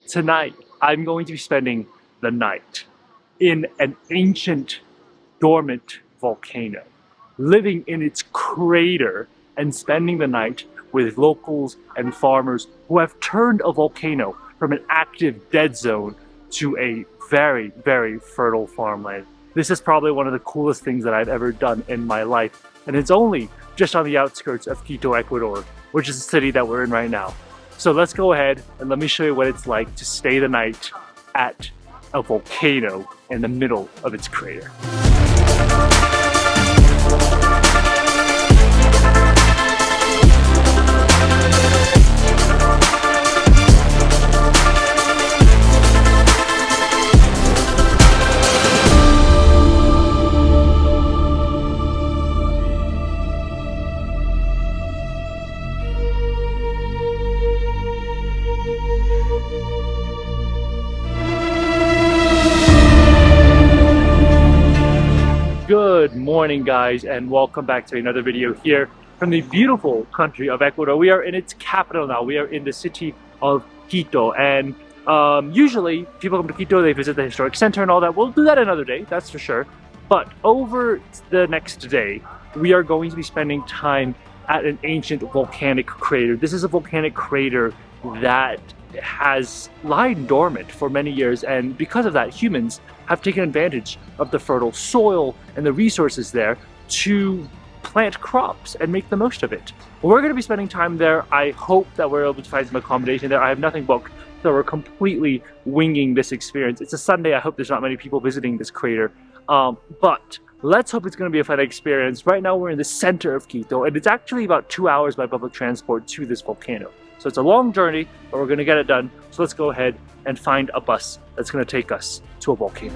Tonight, I'm going to be spending the night in an ancient, dormant volcano, living in its crater and spending the night with locals and farmers who have turned a volcano from an active dead zone to a very, very fertile farmland. This is probably one of the coolest things that I've ever done in my life, and it's only just on the outskirts of Quito, Ecuador, which is the city that we're in right now. So let's go ahead and let me show you what it's like to stay the night at a volcano in the middle of its crater. Good morning, guys, and welcome back to another video here from the beautiful country of Ecuador. We are in its capital now. We are in the city of Quito, and usually people come to Quito, they visit the historic center and all that. We'll do that another day, that's for sure. But over the next day, we are going to be spending time at an ancient volcanic crater. This is a volcanic crater that has lied dormant for many years, and because of that, humans have taken advantage of the fertile soil and the resources there to plant crops and make the most of it. We're going to be spending time there. I hope that we're able to find some accommodation there. I have nothing booked, so we're completely winging this experience. It's a Sunday. I hope there's not many people visiting this crater, but let's hope it's going to be a fun experience. Right now we're in the center of Quito, and it's actually about 2 hours by public transport to this volcano. So it's a long journey, but we're going to get it done. So let's go ahead and find a bus that's going to take us to a volcano.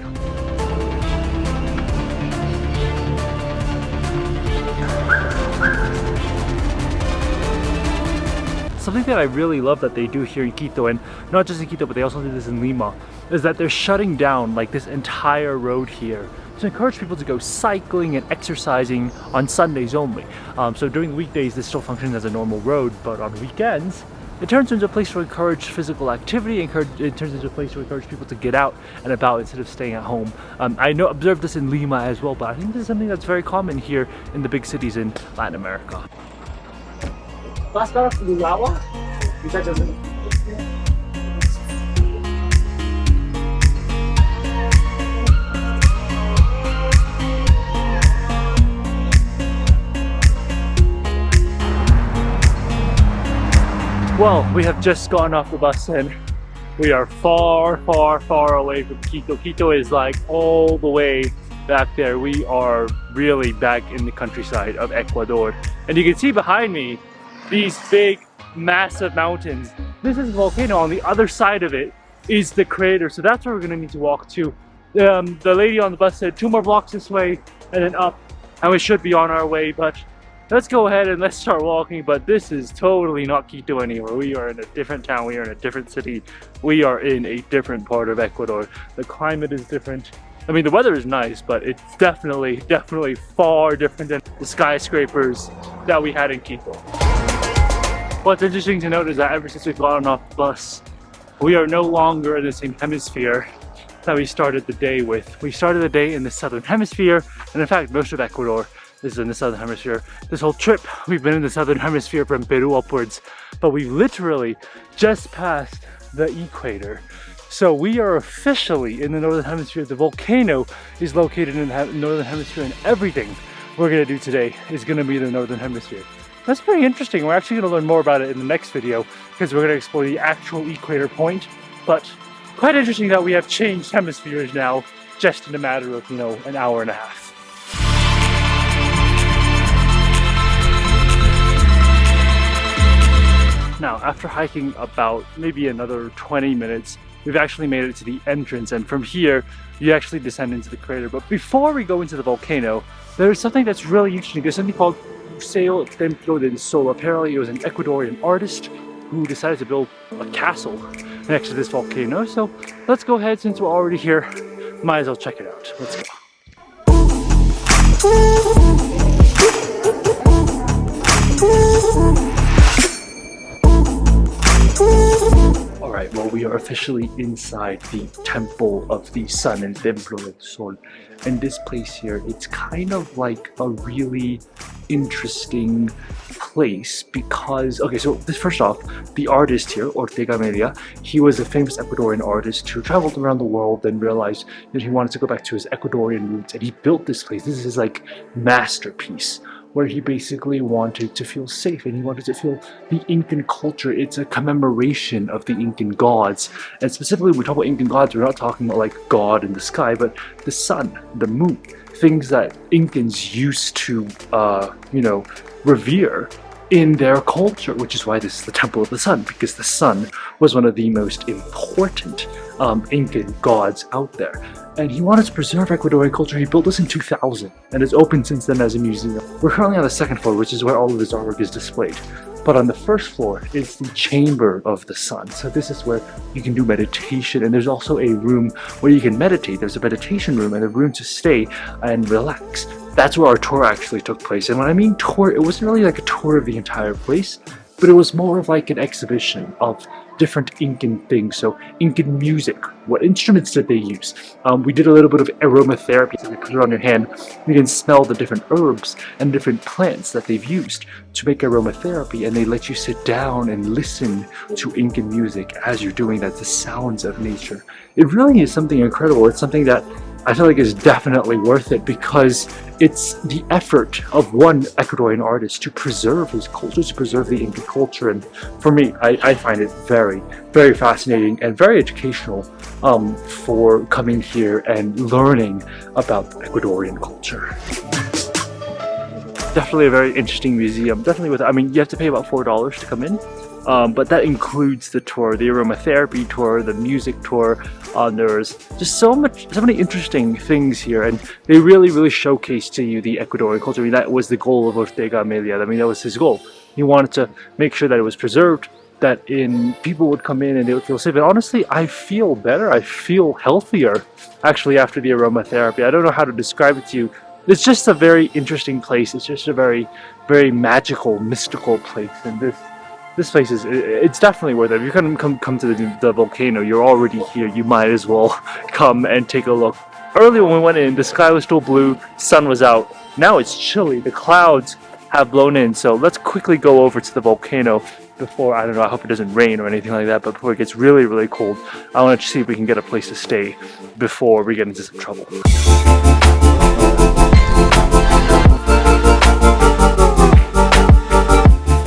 Something that I really love that they do here in Quito, and not just in Quito, but they also do this in Lima, is that they're shutting down like this entire road here to encourage people to go cycling and exercising on Sundays only. So during the weekdays, this still functions as a normal road, but on weekends, it turns into a place to encourage physical activity. It turns into a place to encourage people to get out and about instead of staying at home. I observed this in Lima as well, but I think this is something that's very common here in the big cities in Latin America. Vas para Pululahua? Well, we have just gotten off the bus and we are far, far, far away from Quito. Quito is like all the way back there. We are really back in the countryside of Ecuador. And you can see behind me these big, massive mountains. This is a volcano. On the other side of it is the crater. So that's where we're gonna need to walk to. The lady on the bus said 2 more blocks this way and then up, and we should be on our way. But let's go ahead and let's start walking. But this is totally not Quito anymore. We are in a different town. We are in a different city. We are in a different part of Ecuador. The climate is different. I mean, the weather is nice, but it's definitely far different than the skyscrapers that we had in Quito. What's interesting to note is that ever since we've gotten off the bus, we are no longer in the same hemisphere that we started the day with. We started the day in the southern hemisphere, and in fact, most of Ecuador is in the southern hemisphere. This whole trip, we've been in the southern hemisphere from Peru upwards, but we've literally just passed the equator. So we are officially in the northern hemisphere. The volcano is located in the northern hemisphere, and everything we're gonna do today is gonna be in the northern hemisphere. That's pretty interesting. We're actually gonna learn more about it in the next video because we're gonna explore the actual equator point. But quite interesting that we have changed hemispheres now just in a matter of, an hour and a half. Now, after hiking about maybe another 20 minutes, we've actually made it to the entrance, and from here, you actually descend into the crater. But before we go into the volcano, there's something that's really interesting. There's something called Museo Templo del Sol. Apparently, it was an Ecuadorian artist who decided to build a castle next to this volcano. So let's go ahead, since we're already here, might as well check it out. Let's go. Alright, well, we are officially inside the Temple of the Sun, and Templo del Sol. And this place here, it's kind of like a really interesting place because, okay, so first off, the artist here, Ortega Media, he was a famous Ecuadorian artist who traveled around the world and realized that he wanted to go back to his Ecuadorian roots, and he built this place. This is his like masterpiece, where he basically wanted to feel safe and he wanted to feel the Incan culture. It's a commemoration of the Incan gods. And specifically, when we talk about Incan gods, we're not talking about like God in the sky, but the sun, the moon, things that Incans used to, you know, revere in their culture, which is why this is the Temple of the Sun, because the sun was one of the most important Incan gods out there. And he wanted to preserve Ecuadorian culture. He built this in 2000 and it's open since then as a museum. We're currently on the second floor, which is where all of his artwork is displayed. But on the first floor is the Chamber of the Sun. So this is where you can do meditation, and there's also a room where you can meditate. There's a meditation room and a room to stay and relax. That's where our tour actually took place. And when I mean tour, it wasn't really like a tour of the entire place, but it was more of like an exhibition of different Incan things. So Incan music, what instruments did they use? We did a little bit of aromatherapy. So we put it on your hand, you can smell the different herbs and different plants that they've used to make aromatherapy, and they let you sit down and listen to Incan music as you're doing that, the sounds of nature. It really is something incredible. It's something that I feel like is definitely worth it because it's the effort of one Ecuadorian artist to preserve his culture, to preserve the Incan culture. And for me, I find it very, very fascinating and very educational for coming here and learning about Ecuadorian culture. Definitely a very interesting museum. Definitely I mean, you have to pay about $4 to come in. But that includes the tour, the aromatherapy tour, the music tour. There's just so many interesting things here, and they really showcase to you the Ecuadorian culture. I mean, that was the goal of Ortega Amelia. I mean, that was his goal. He wanted to make sure that it was preserved, that people would come in and they would feel safe. And honestly, I feel better. I feel healthier actually after the aromatherapy. I don't know how to describe it to you. It's just a very interesting place. It's just a very magical, mystical place, and this place it's definitely worth it. If you come to the volcano, you're already here. You might as well come and take a look. Earlier when we went in, the sky was still blue, sun was out. Now it's chilly. The clouds have blown in. So let's quickly go over to the volcano before, I don't know, I hope it doesn't rain or anything like that, but before it gets really cold. I want to see if we can get a place to stay before we get into some trouble.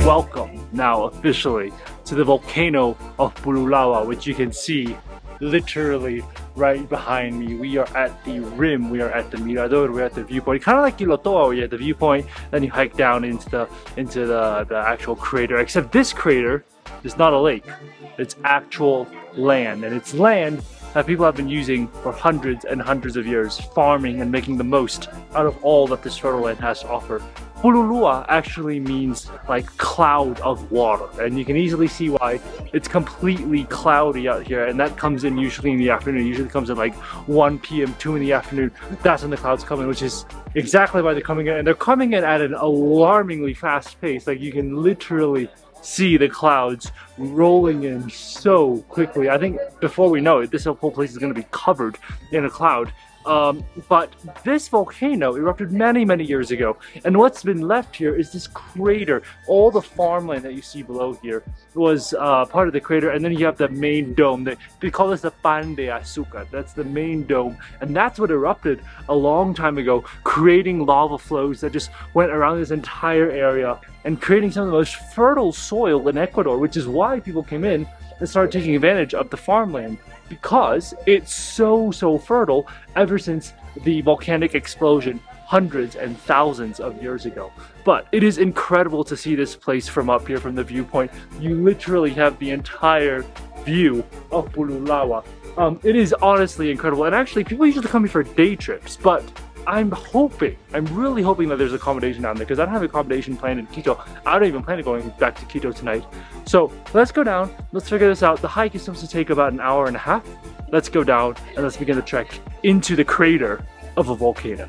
Welcome now officially to the volcano of Pululahua, which you can see literally right behind me. We are at the rim, we are at the mirador, we're at the viewpoint, kind of like Ilotoa, where you're at the viewpoint, then you hike down into the actual crater, except this crater is not a lake, it's actual land, and it's land that people have been using for hundreds and hundreds of years, farming and making the most out of all that this fertile land has to offer. Pululahua actually means like cloud of water, and you can easily see why. It's completely cloudy out here, and that comes in usually in the afternoon. It usually comes at like 1 p.m., 2 in the afternoon. That's when the clouds come in, which is exactly why they're coming in, and they're coming in at an alarmingly fast pace. Like you can literally see the clouds rolling in so quickly. I think before we know it, this whole place is going to be covered in a cloud. But this volcano erupted many years ago, and what's been left here is this crater. All the farmland that you see below here was part of the crater, and then you have the main dome. They call this the Pan de Azúcar. That's the main dome, and that's what erupted a long time ago, creating lava flows that just went around this entire area and creating some of the most fertile soil in Ecuador, which is why people came in and started taking advantage of the farmland, because it's so fertile ever since the volcanic explosion hundreds and thousands of years ago. But it is incredible to see this place from up here, from the viewpoint. You literally have the entire view of Pululahua. It is honestly incredible, and actually people usually come here for day trips, but I'm really hoping that there's accommodation down there, because I don't have accommodation planned in Quito. I don't even plan on going back to Quito tonight. So let's go down, let's figure this out. The hike is supposed to take about an hour and a half. Let's go down and let's begin the trek into the crater of a volcano.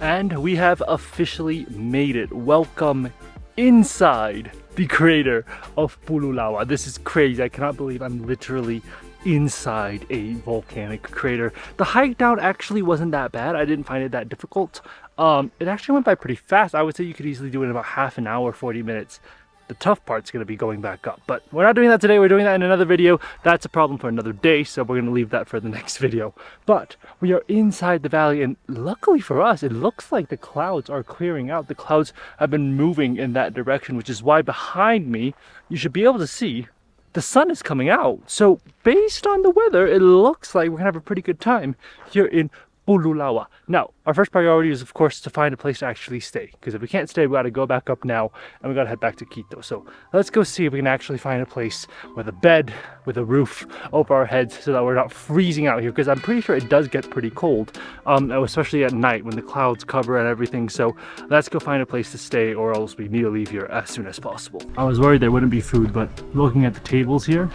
And we have officially made it. Welcome inside the crater of Pululahua. This is crazy. I cannot believe I'm literally inside a volcanic crater. The hike down actually wasn't that bad. I didn't find it that difficult. It actually went by pretty fast. I would say you could easily do it in about half an hour, 40 minutes. The tough part's going to be going back up, but we're not doing that today. We're doing that in another video. That's a problem for another day, so we're going to leave that for the next video. But we are inside the valley, and luckily for us, it looks like the clouds are clearing out. The clouds have been moving in that direction, which is why behind me, you should be able to see the sun is coming out. So based on the weather, it looks like we're going to have a pretty good time here in Pululahua. Now, our first priority is, of course, to find a place to actually stay. Because if we can't stay, we got to go back up now and we got to head back to Quito. So let's go see if we can actually find a place with a bed, with a roof over our heads so that we're not freezing out here. Because I'm pretty sure it does get pretty cold, especially at night when the clouds cover and everything. So let's go find a place to stay, or else we need to leave here as soon as possible. I was worried there wouldn't be food, but looking at the tables here,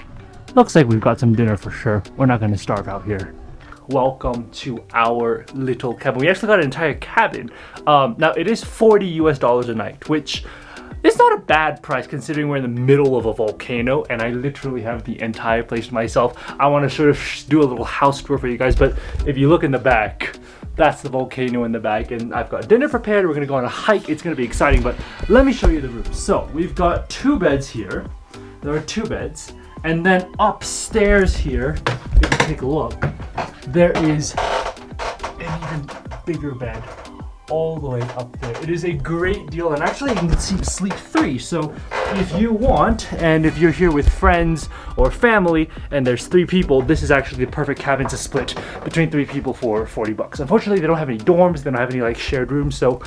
looks like we've got some dinner for sure. We're not going to starve out here. Welcome to our little cabin. We actually got an entire cabin. Now it is $40 a night, which is not a bad price considering we're in the middle of a volcano and I literally have the entire place to myself. I want to sort of do a little house tour for you guys, but if you look in the back, that's the volcano in the back, and I've got dinner prepared. We're gonna go on a hike. It's gonna be exciting, but let me show you the room. So we've got 2 beds here. There are 2 beds, and then upstairs here, if you take a look, there is an even bigger bed all the way up there. It is a great deal, and actually you can sleep 3. So if you want, and if you're here with friends or family and there's 3 people, this is actually the perfect cabin to split between 3 people for $40. Unfortunately, they don't have any dorms, they don't have any like shared rooms, so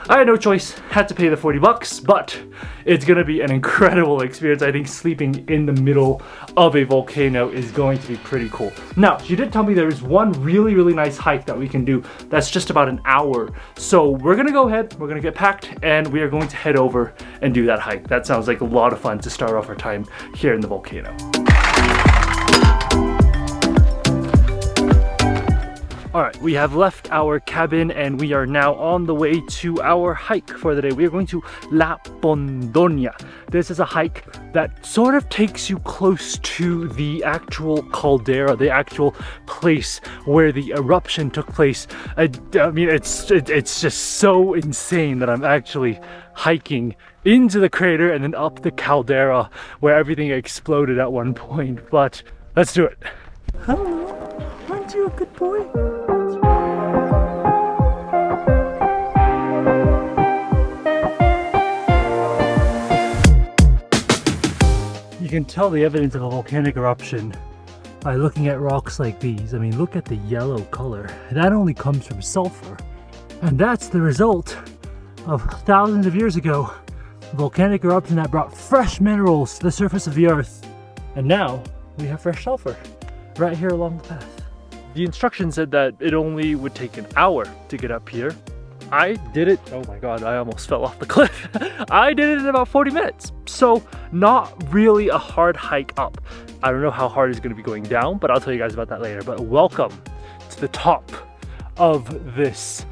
I had no choice, had to pay the $40, but it's gonna be an incredible experience. I think sleeping in the middle of a volcano is going to be pretty cool. Now, she did tell me there is one really nice hike that we can do that's just about an hour. So we're gonna go ahead, we're gonna get packed, and we are going to head over and do that hike. That sounds like a lot of fun to start off our time here in the volcano. Alright, we have left our cabin and we are now on the way to our hike for the day. We are going to La Pondonia. This is a hike that sort of takes you close to the actual caldera, the actual place where the eruption took place. I mean, it's just so insane that I'm actually hiking into the crater and then up the caldera where everything exploded at one point. But let's do it. Hello, aren't you a good boy? You can tell the evidence of a volcanic eruption by looking at rocks like these. I mean, look at the yellow color. That only comes from sulfur. And that's the result of thousands of years ago, a volcanic eruption that brought fresh minerals to the surface of the earth. And now we have fresh sulfur right here along the path. The instructions said that it only would take an hour to get up here. I did it, oh my god, I almost fell off the cliff. I did it in about 40 minutes. So not really a hard hike up. I don't know how hard it's gonna be going down, but I'll tell you guys about that later. But welcome to the top of this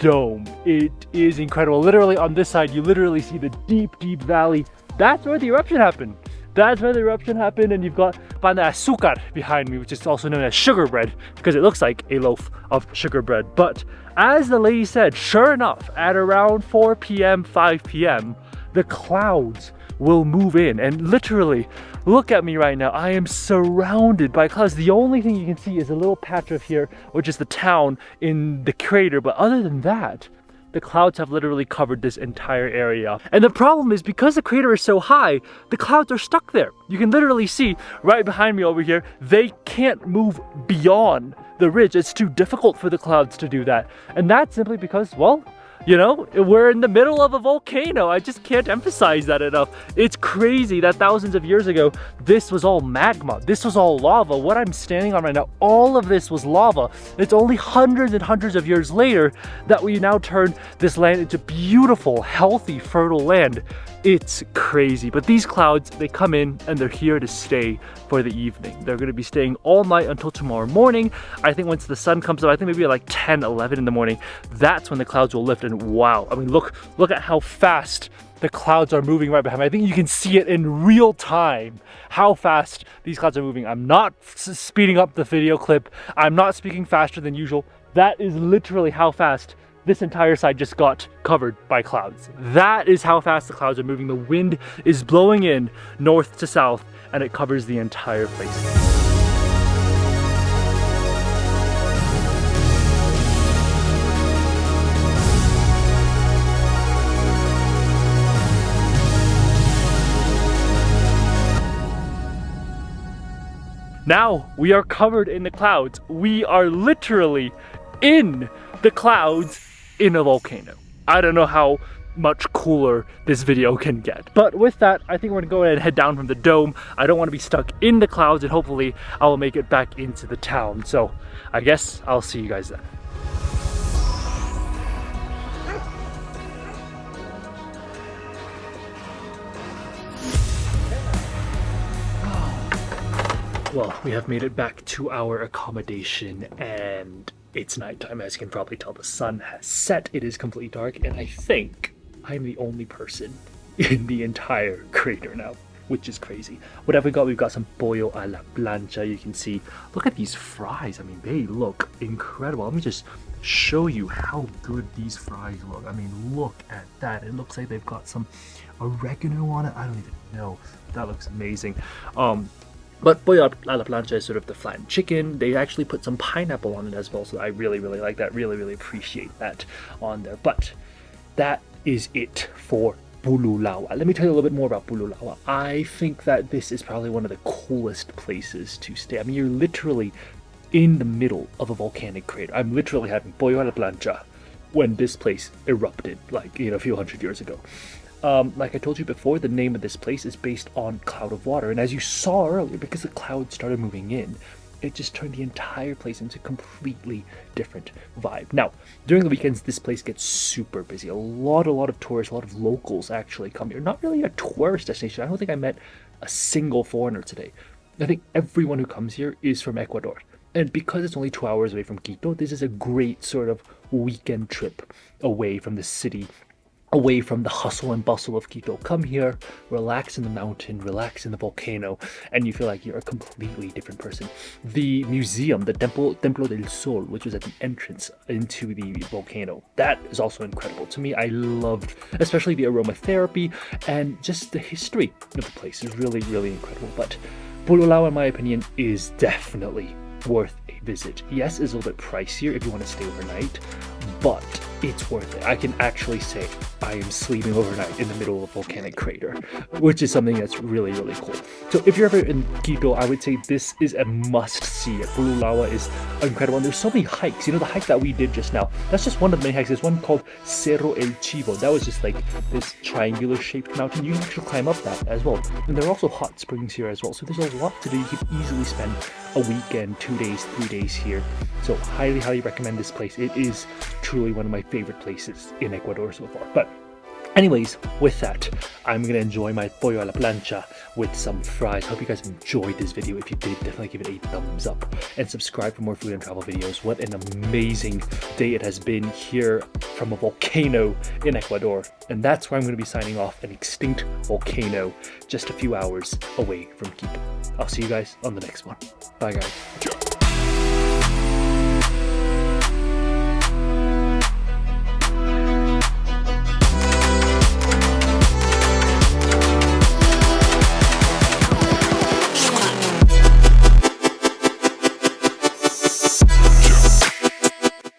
dome. It is incredible. Literally on this side, you literally see the deep valley. That's where the eruption happened. That's where the eruption happened, and you've got pan de azúcar behind me, which is also known as sugar bread, because it looks like a loaf of sugar bread. But as the lady said, sure enough, at around 4 p.m., 5 p.m., the clouds will move in. And literally, look at me right now. I am surrounded by clouds. The only thing you can see is a little patch of here, which is the town in the crater. But other than that, the clouds have literally covered this entire area. And the problem is, because the crater is so high, the clouds are stuck there. You can literally see right behind me over here, they can't move beyond the ridge. It's too difficult for the clouds to do that. And that's simply because, well, You know, we're in the middle of a volcano. I just can't emphasize that enough. It's crazy that thousands of years ago, this was all magma. This was all lava. What I'm standing on right now, all of this was lava. It's only hundreds and hundreds of years later that we now turn this land into beautiful, healthy, fertile land. It's crazy. But these clouds, they come in and they're here to stay for the evening. They're going to be staying all night until tomorrow morning. I think once the sun comes up, I think maybe at like 10, 11 in the morning, that's when the clouds will lift. And wow, I mean, look at how fast the clouds are moving right behind me. I think you can see it in real time, how fast these clouds are moving. I'm not speeding up the video clip. I'm not speaking faster than usual. That is literally how fast this entire side just got covered by clouds. That is how fast the clouds are moving. The wind is blowing in north to south and it covers the entire place. Now we are covered in the clouds. We are literally in the clouds in a volcano. I don't know how much cooler this video can get. But with that, I think we're gonna go ahead and head down from the dome. I don't want to be stuck in the clouds, and hopefully I will make it back into the town. So I guess I'll see you guys then. Well, we have made it back to our accommodation and it's nighttime. As you can probably tell, the sun has set. It is completely dark and I think I'm the only person in the entire crater now, which is crazy. What have we got? We've got some pollo a la plancha. You can see, look at these fries. I mean, they look incredible. Let me just show you how good these fries look. I mean, look at that. It looks like they've got some oregano on it. I don't even know. That looks amazing. But pollo a la plancha is sort of the flattened chicken. They actually put some pineapple on it as well, so I really like that. Really appreciate that on there. But that is it for Pululahua. Let me tell you a little bit more about Pululahua. I think that this is probably one of the coolest places to stay. I mean, you're literally in the middle of a volcanic crater. I'm literally having pollo a la plancha when this place erupted, like, you know, a few hundred years ago. Like I told you before, the name of this place is based on cloud of water. And as you saw earlier, because the clouds started moving in, it just turned the entire place into a completely different vibe. Now, during the weekends, this place gets super busy. A lot of tourists, a lot of locals actually come here. Not really a tourist destination. I don't think I met a single foreigner today. I think everyone who comes here is from Ecuador. And because it's only 2 hours away from Quito, this is a great sort of weekend trip away from the city, away from the hustle and bustle of Quito. Come here, relax in the mountain, relax in the volcano, and you feel like you're a completely different person. The museum, the Templo del Sol, which was at the entrance into the volcano, that is also incredible. To me, I loved especially the aromatherapy and just the history of the place is really incredible. But Pululahua, in my opinion, is definitely worth a visit. Yes, it's a little bit pricier if you want to stay overnight, but it's worth it. I can actually say I am sleeping overnight in the middle of a volcanic crater, which is something that's really cool. So if you're ever in Quito, I would say this is a must-see. Pululahua is incredible, and there's so many hikes. You know, the hike that we did just now, that's just one of the many hikes. There's one called Cerro El Chivo. That was just like this triangular-shaped mountain. You can actually climb up that as well. And there are also hot springs here as well. So there's a lot to do. You could easily spend a weekend, 2 days, 3 days here. So highly recommend this place. It is truly one of my favorite places in Ecuador so far. But anyways, with that, I'm gonna enjoy my pollo a la plancha with some fries. Hope you guys enjoyed this video. If you did, definitely give it a thumbs up and subscribe for more food and travel videos. What an amazing day it has been here from a volcano in Ecuador. And that's where I'm gonna be signing off, an extinct volcano just a few hours away from Quito. I'll see you guys on the next one. Bye guys.